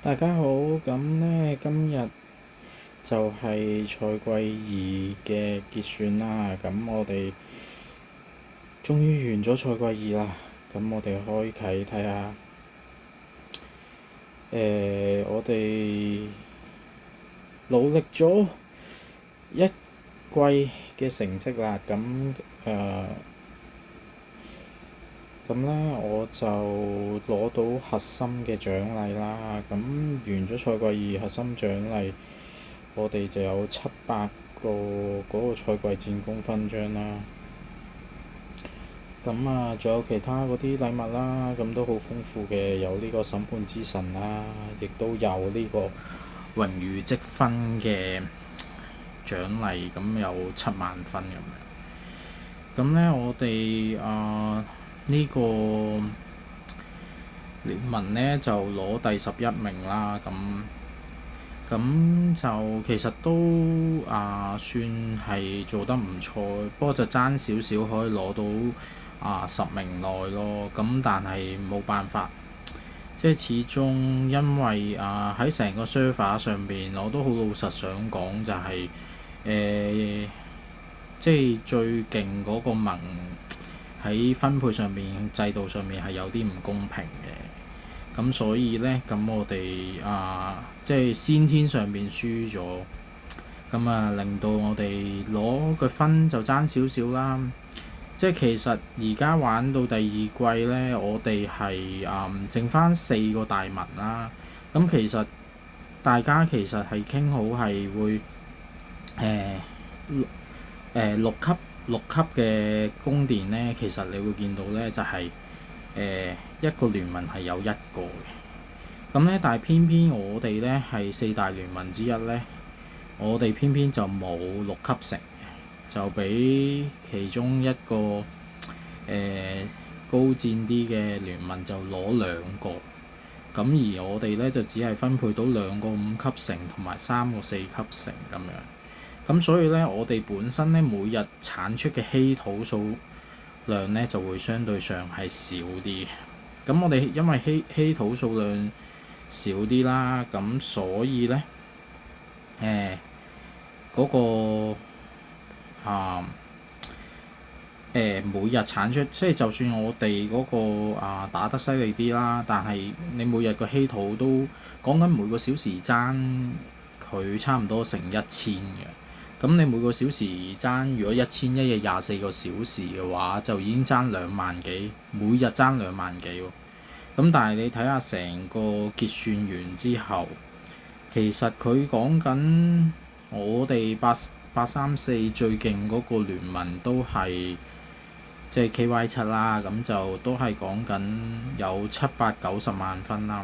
大家好，咁呢，今日就係賽季二嘅結算啦。咁我哋終於完咗賽季二啦。咁我哋開啟睇下，我哋努力咗一季嘅成績啦。誒咁呢，我就攞到核心嘅獎勵啦。咁完咗賽季二核心獎勵，我哋就有700個嗰個賽季戰功勳章啦。咁啊，仲有其他嗰啲禮物啦，咁都好豐富嘅，有呢個審判之神啦，亦都有呢個榮譽積分嘅獎勵，咁有70000分咁樣。咁呢，我哋呢個聯盟呢就攞第11名啦。咁就其實都算係做得唔錯，不過就爭少少可以攞到10名內咯。咁但係冇辦法，即係始終因為喺成個 server 上邊，我都好老實想講就係、即係最勁嗰個盟喺分配上面、制度上面係有啲唔公平嘅。咁所以呢，咁我哋即係先天上面輸咗，咁令到我哋攞個分就爭少少啦。即係其實而家玩到第二季呢，我哋係剩翻4個大盟啦。咁其實大家其實係傾好係會六級嘅宮殿呢，其實你會見到呢，就係、一個聯盟係有一個嘅。咁呢，但係偏偏我哋呢係4大聯盟之一呢，我哋偏偏就冇6級城嘅，就俾其中一個高戰啲嘅聯盟就攞2個。咁而我哋呢，就只係分配到2個5級城同埋3個4級城咁樣。咁所以呢，我哋本身呢，每日產出嘅稀土數量呢，就會相對上係少啲。咁我哋因為稀土數量少啲啦，咁所以呢，嗰個每日產出，即係就算我哋嗰個打得犀利啲啦，但係你每日個稀土都講緊每個小時爭佢差唔多成1000嘅。咁你每個小時爭，如果1000一日24個小時嘅話，就已經爭2萬幾，每日爭2萬幾喎。咁但係你睇下成個結算完之後，其實佢講緊我哋834最勁嗰個聯盟都係即係 KY7 啦，咁就都係講緊有790萬分啦。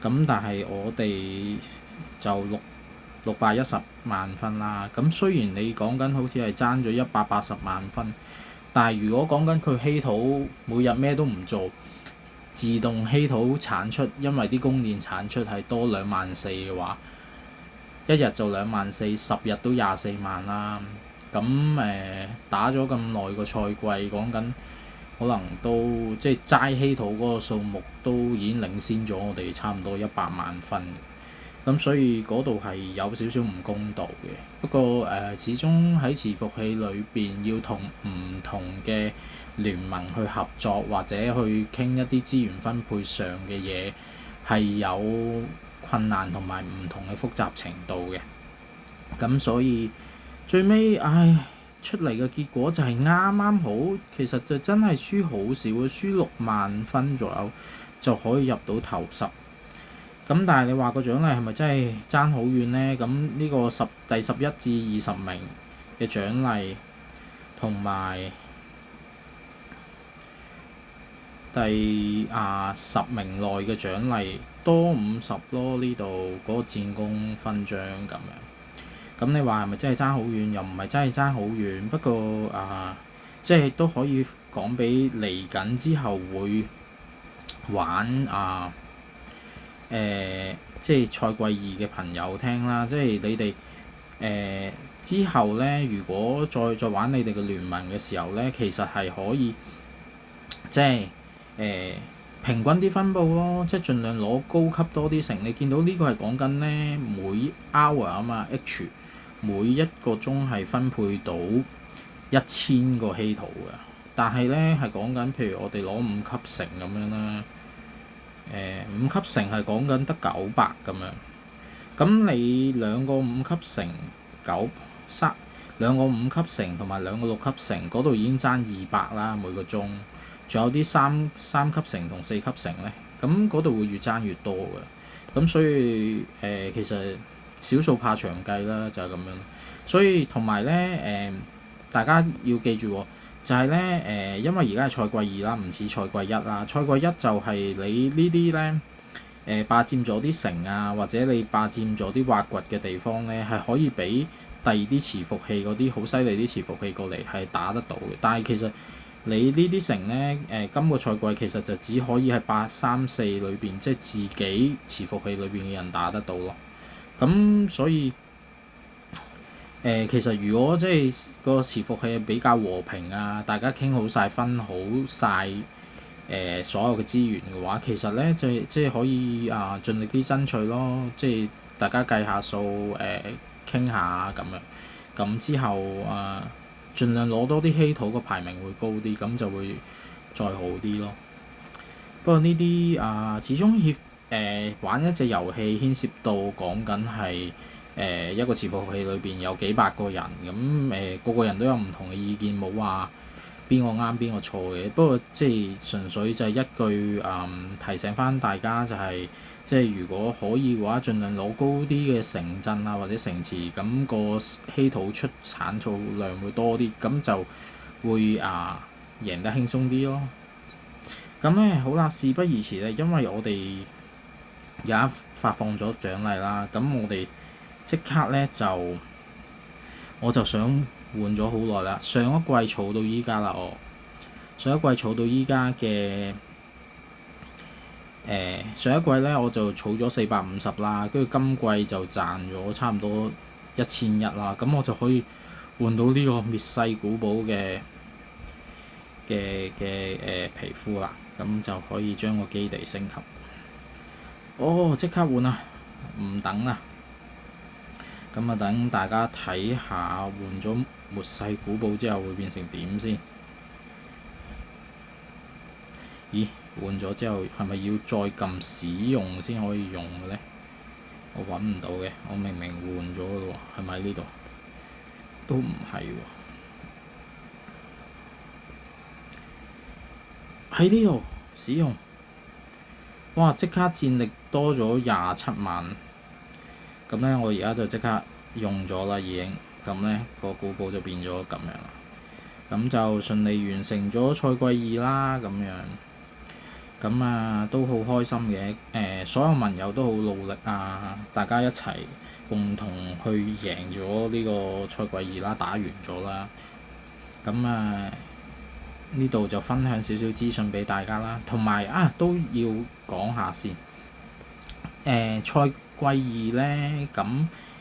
咁但係我哋就610萬分啦。咁雖然你講緊好似係爭咗180萬分，但係如果講緊佢稀土每日咩都唔做，自動稀土產出，因為啲供電產出係多24000嘅話，一日就24000，10日都24萬啦。咁打咗咁耐個賽季，講緊可能都即係齋稀土嗰個數目都已經領先咗我哋差唔多100萬分。咁所以嗰度係有少少唔公道嘅。不過始終喺伺服器裏邊要同唔同嘅聯盟去合作，或者去傾一啲資源分配上嘅嘢，係有困難同埋唔同嘅複雜程度嘅。咁所以最尾出嚟嘅結果就係啱啱好，其實就真係輸好少，輸6萬分左右就可以入到頭10。咁但係你話個獎勵係咪真係爭好遠呢？咁呢個第11至20名嘅獎勵，同埋第10名內嘅獎勵多50咯。呢度嗰個戰功勳章咁樣。咁你話係咪真係爭好遠？又唔係真係爭好遠。不過即係都可以講俾嚟緊之後會玩即係賽季二嘅朋友聽啦。即係你哋之後呢，如果再玩你哋嘅聯盟嘅時候呢，其實係可以即係平均啲分佈咯，即係盡量攞高級多啲成。你見到呢個係講緊咧每 hour 啊嘛，H 每一個鐘係分配到1000個稀土嘅，但係咧係講緊譬如我哋攞5級成咁樣啦，5級成係講緊得900咁樣。咁你兩個5級成兩個5級成同埋兩個6級成嗰度已經爭200啦每個鐘，仲有啲三級成同4級成咧，咁嗰度會越爭越多嘅。咁所以其實少數怕長計啦，就係咁樣。所以同埋咧大家要記住喎，就係咧因為而家係賽季2啦，唔似賽季1啦。賽季1就係你呢啲咧霸佔咗啲城啊，或者你霸佔咗啲挖掘嘅地方咧，係可以俾第二啲磁伏器嗰啲好犀利啲磁伏器過嚟係打得到嘅。但係其實你呢啲城咧今個賽季其實就只可以喺834裏邊，即係自己磁伏器裏邊嘅人打得到咯。咁所以其實如果即係個磁伏器比較和平啊，大家傾好晒分好晒所有嘅資源嘅話，其實咧即係可以盡力啲爭取咯，即係大家計下數傾下咁樣，咁之後盡量攞多啲稀土個排名會高啲，咁就會再好啲咯。不過呢啲始終玩一隻遊戲牽涉到講緊係一個伺服器裏邊有幾百個人，咁個個人都有唔同嘅意見，冇話邊個啱邊個錯嘅。不過即係純粹就係一句提醒翻大家，就係即係如果可以嘅話，盡量攞高啲嘅城鎮啊或者城池，咁個稀土出產數量會多啲，咁就會贏得輕鬆啲咯。咁咧好啦，事不宜遲咧，因為我哋而家發放咗獎勵啦，咁我哋即刻咧我就想換咗好耐啦。上一季儲到依家啦，上一季儲到依家嘅上一季咧我就儲咗450啦，跟住今季就賺咗差唔多1100啦，咁我就可以換到呢個滅世古堡嘅皮膚啦，咁就可以將個基地升級。即刻換啊！唔等啦，咁等大家睇下換咗末世古堡之後會變成點先。咦？換咗之後係咪要再撳使用先可以用嘅咧？我揾唔到嘅，我明明換咗嘅喎，係咪喺呢度？都唔係喎，喺呢度使用。哇！即刻戰力多咗27萬，咁咧我而家就即刻用咗啦，已經咁咧個古堡就變咗咁樣啦，咁就順利完成咗賽季2啦，咁樣咁都好開心嘅。所有盟友都好努力啊，大家一齊共同去贏咗呢個賽季2啦，打完咗啦，咁呢度就分享少少資訊俾大家啦，同埋都要講下先。賽季2咧，咁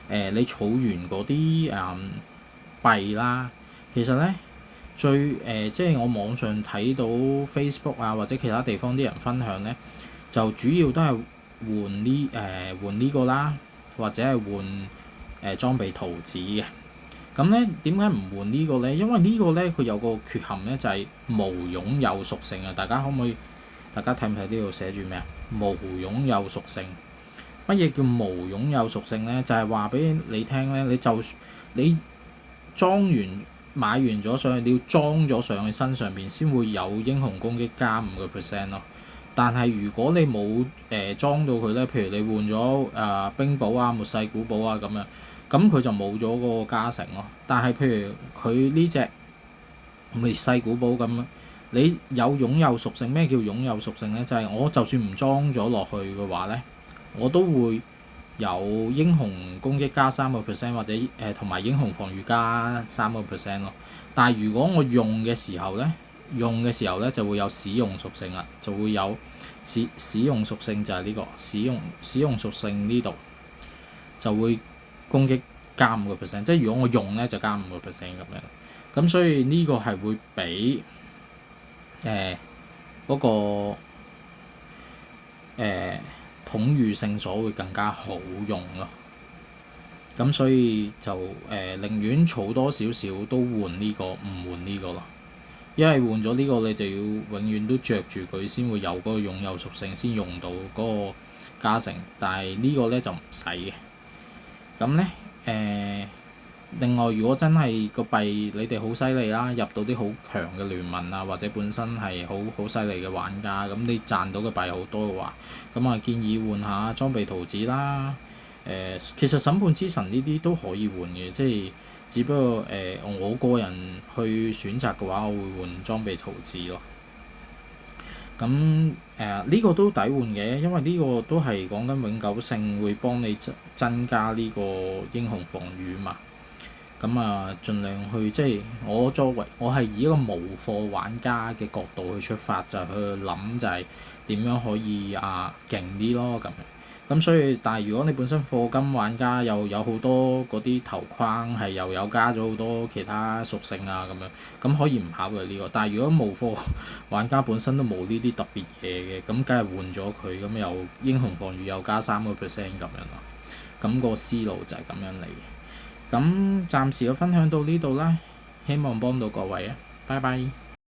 你儲完嗰啲幣啦，其實咧即係我網上睇到 Facebook 或者其他地方啲人分享咧，就主要都係換呢個啦，或者係換裝備圖紙嘅。咁咧點解唔換呢個咧？因為呢個咧佢有個缺陷咧，就係無擁有屬性啊！大家睇唔睇呢度寫住咩啊？無擁有屬性。乜嘢叫無擁有屬性咧？就係話俾你聽咧，你裝完買完咗上去，你要裝咗上去身上邊先會有英雄攻擊加5% 咯。但係如果你冇裝到佢咧，譬如你換咗冰堡末世古堡咁樣。咁佢就冇咗嗰個加成咯。但係譬如佢呢隻滅世古堡咁，你有擁有屬性。咩叫擁有屬性咧？就係我就算唔裝咗落去嘅話咧，我都會有英雄攻擊加3%，或者同埋英雄防禦加3%咯。但係如果我用嘅時候咧就會有使用屬性啦，就會有使用屬性就係呢個使用屬性呢度就會攻擊加5%，即係如果我用咧就加5%咁樣。咁所以呢個係會比嗰個統御聖所會更加好用咯。咁所以就寧願儲多少少都換呢個，唔換呢個咯。因為換咗呢個你就要永遠都着住佢先會有嗰個擁有屬性，先用到嗰個加成。但係呢個咧就唔使嘅。咁咧另外如果真係個幣你哋好犀利啦，入到啲好強嘅聯盟啊，或者本身係好犀利嘅玩家，咁你賺到嘅幣好多嘅話，咁啊建議換下裝備圖紙啦。其實審判之神呢啲都可以換嘅，即係只不過我個人去選擇嘅話，我會換裝備圖紙咯。咁呢個都抵換嘅，因為呢個都係講緊永久性會幫你增加呢個英雄防禦嘛。咁啊，盡量去即係我係以一個無貨玩家嘅角度去出發，就去諗就係點樣可以勁啲咯咁樣。咁所以，但係如果你本身課金玩家又有好多嗰啲頭框係又有加咗好多其他屬性啊咁樣，咁可以唔考慮呢個。但係如果無課玩家本身都冇呢啲特別嘢嘅，咁梗係換咗佢，咁又英雄防禦又加3%咁樣咯。咁個思路就係咁樣嚟嘅。咁暫時嘅分享到呢度啦，希望幫到各位啊，拜拜。